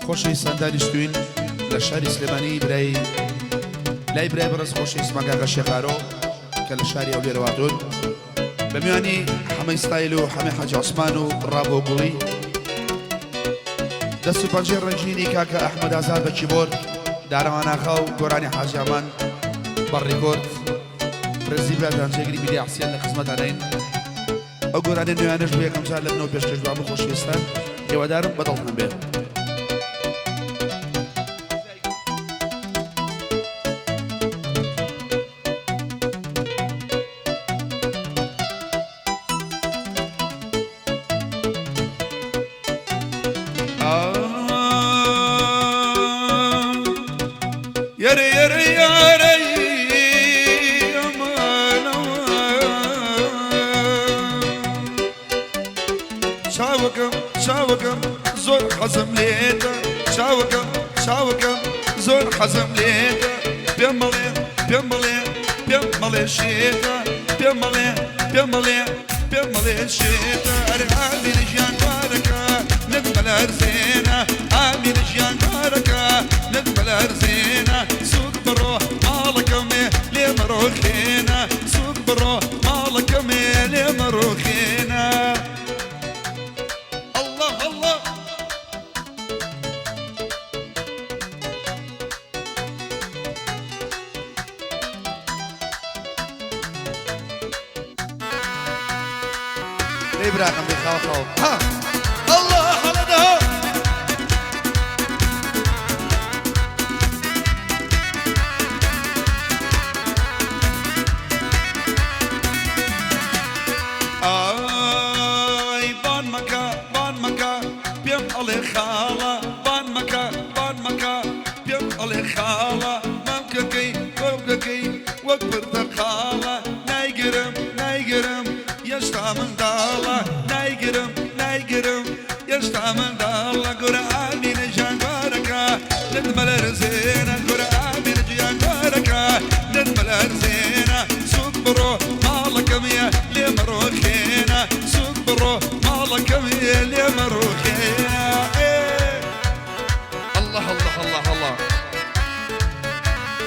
خۆشی سەندانیشتوین لە شاری سلێمانی لای برای بەڕێز خۆشی ئیسماگاغا شێخارۆ کە لە شاری ئەولێرەواتون بە میوانی حەمەی ستایل و حەمەی حاجی عوسمان و ڕابۆ گوڵی دەست و پەنجەی ڕەنجینی کاکە ئەحمەد ئازاد بە کیبۆرد دارەواناخا و گۆرانی حاجیامان بە ڕێکۆرد پرێزی برادانجێگری میدیا حسێن لە خزمەتانین ئەو گۆرانە نوێیانەش بۆ یەکەم جار لە بنەوە پێشکەش بە هەموو خۆشەویستان هێوادارم بەدڵتان بێت. يري يري يري أمان شاوكم زور حزم ليتا شاوكم زور حزم ليتا بيملي شيتا بيملي شيتا أرحامي نجيان باركا نقبل أرزينا آمي نجيان باركا نقبل أرزينا سوق برو مالك لي مروخينا سوق برو مالك لي مروخينا الله الله إبراهيم بخاخو ها الله على ده آي بان مكا بيم علي خالة بان مكا بيم علي خالة ممككي وكبر تخالة نايقرم يشتع من دالة نايقرم يشتع من دالة قرآني نجان باركة ندمل رزينة قرآني نجان باركة ندمل رزينة سوق برو مالك مية لي مروخينا سوق برو مالك مية لي مروخينا الله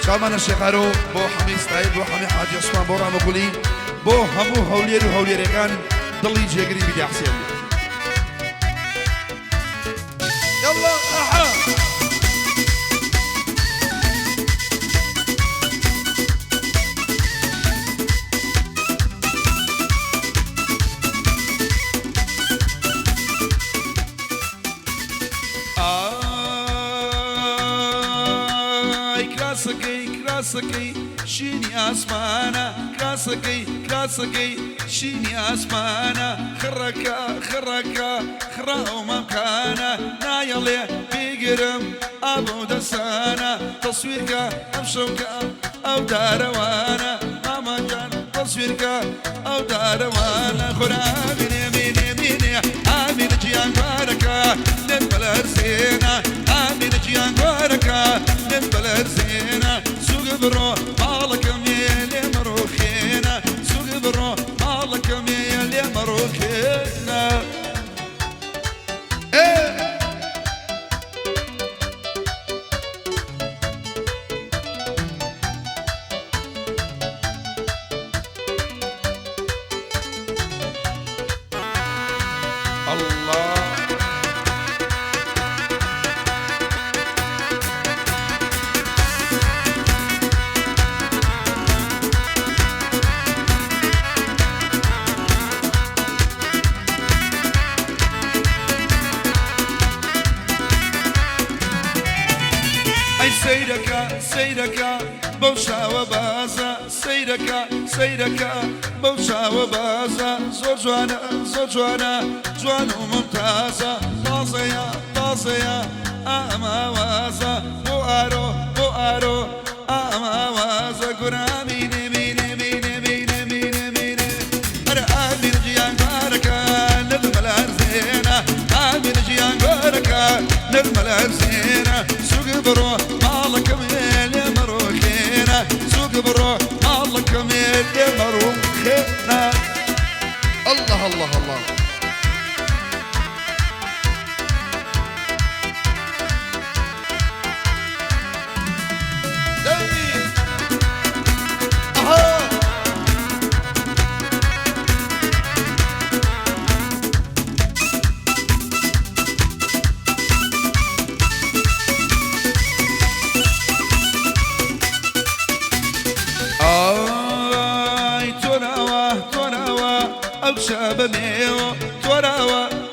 شامان الشيخارو بو حمي ستايل بو حمي حاجي عثمان بو رامو قولي بو همو هوليري كان ضلي جيقري بدي حسين يلا أحا كلاسكي شيني اسمانا كلاسكي شيني اسمانا خركا خراو مكانا نايلي بيقرم ابو دسانا تصويرك امشوك او داروانا ماما جان تصويرك او داروانا خرابي ميني امين جيان باركا نبل ارسينا امين جيان باركا نبل ارسينا سوق برو مالك ميلي مروخينا سوق برو مالك ميلي مروخينا الله أي سيرك بوشا وبازا سيرك بوشا وبازا زوجوانا جوان وممتازة طازية أما وازا بوارو أما وازا قرامي مين أنا آمين جيان باركا نلمل أرزينا آمين جيان باركا نلمل أرزينا سوق برو مالك ميل يا مروخينا سوق برو مالك ميل يا مروخينا الله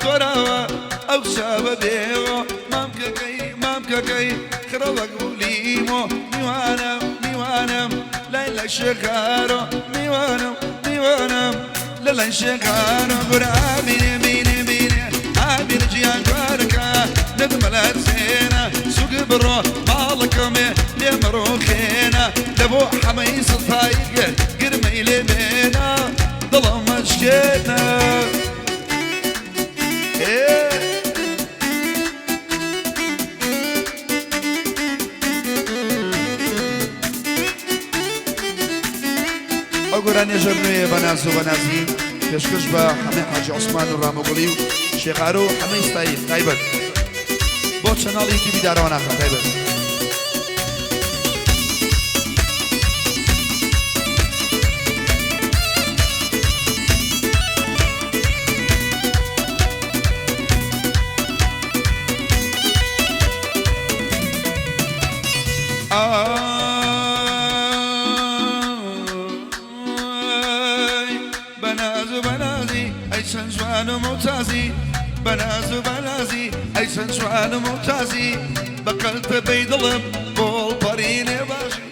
توراوا أو سببيو مامككي خربك وليمو ميوانم ليلة شكارو ميوانم ليلة شكارو قرآمين عابر جيان جواركا ندم الأرزينا سوق برو مالكم لمروخينا لبو حميس الطايق قرمي لبينا ظلم مشكينا أقولان يجرني بناز وبنازي كشكش بحمي حاجي عثمان الراموغلي شيخارو حمي ستايل تايبت بو چنال يوتيوب داروانا خا تايبت بنازي أي سنسوان ممتازي بقلت بيد الام بول بريني باشي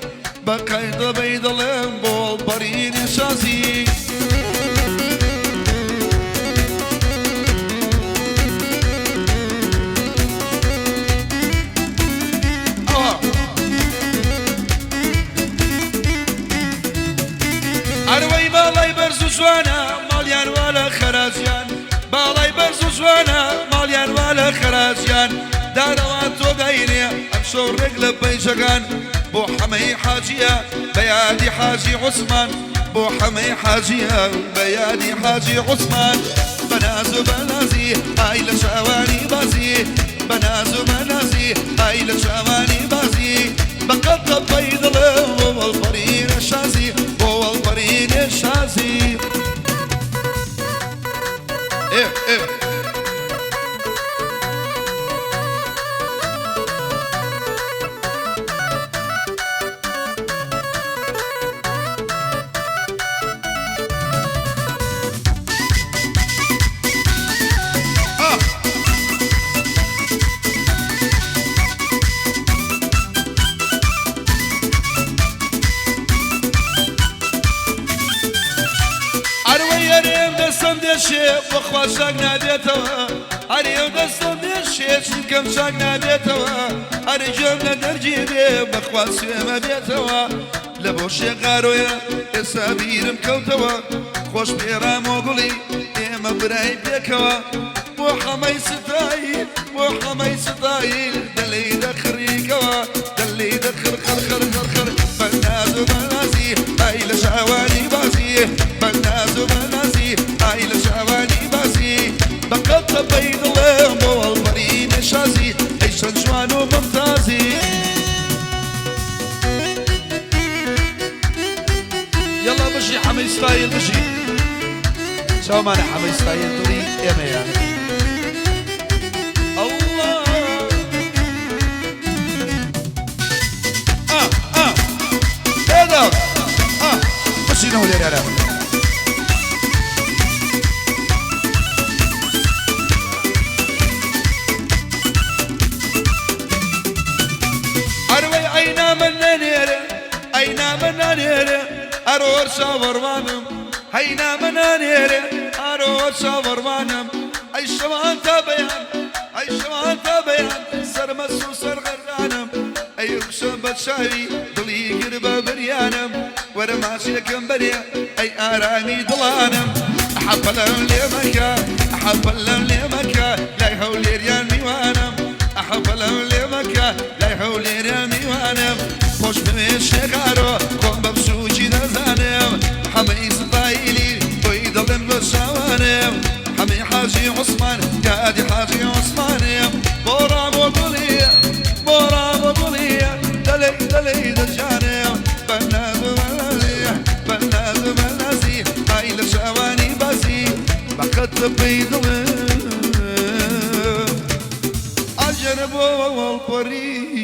بقلت بيد الام بول بريني شازي أروي بالي برزو سوانا ماليان ولا خرازيان باڵای بەرز و جوانە ماڵیان وا لە خەراجیان داڕەوان تۆ داینێ ئەم شەو ڕێک لە پەیژەکان بۆ حەمەی حاجیە بە یادی حاجی عوسمان بۆ حەمەی حاجیە بە یادی حاجی عوسمان بەناز و بەنازی ئای لە شاوانی بازی بەناز و بەنازی ئای لە شاوانی بازی بەقەت دەپەی دڵێ بۆ وەڵپەرینە شازی بۆ وەڵپەرینێ شازی بخوا شاك نابيتوا أريو دستم دشيت كم شاك نابيتوا أري جملة درجيبي بخوا سيما بيتوا لبو شيقارويا إسابير مكوتوا خوش بيرا موغلي إما براي بيكوا بو حمي ستايل دلي دخريكوا دلي دخر خر بناز وبنازي أي لشعواني بازي بناز وبنازي أي لشعواني بازي بقلت بين اللهم والمرين شازي أي شنجوان وممتازي يلا بشي حمي ستايل بشي شو ماني حمي ستايل دلي يا ميا بشينه لي يا أروي أين من نيرة أروح شاورمانم أين من نيرة أروح شاورمانم أي شوان تبيان سر مسو سر غرانم أي خشبة شاي ضلي قربة بريانم ورا ماشي لكم بريا أي آرامي ضلانم أحب لهم لي مكة لا يحول ريان ميوانم أحب لهم لي مكة لا يحول ريان ميوانم خوش بمشي غارو قوم ببشوشي نزانم حمي ستايلي ويضلم بالشوانم حمي حاجي عثمان قادي حاجي عثمان بورا بوغلية دلي دجانم بناز بنازي هاي لشواني بازي بقت بيضلم أجرب والبري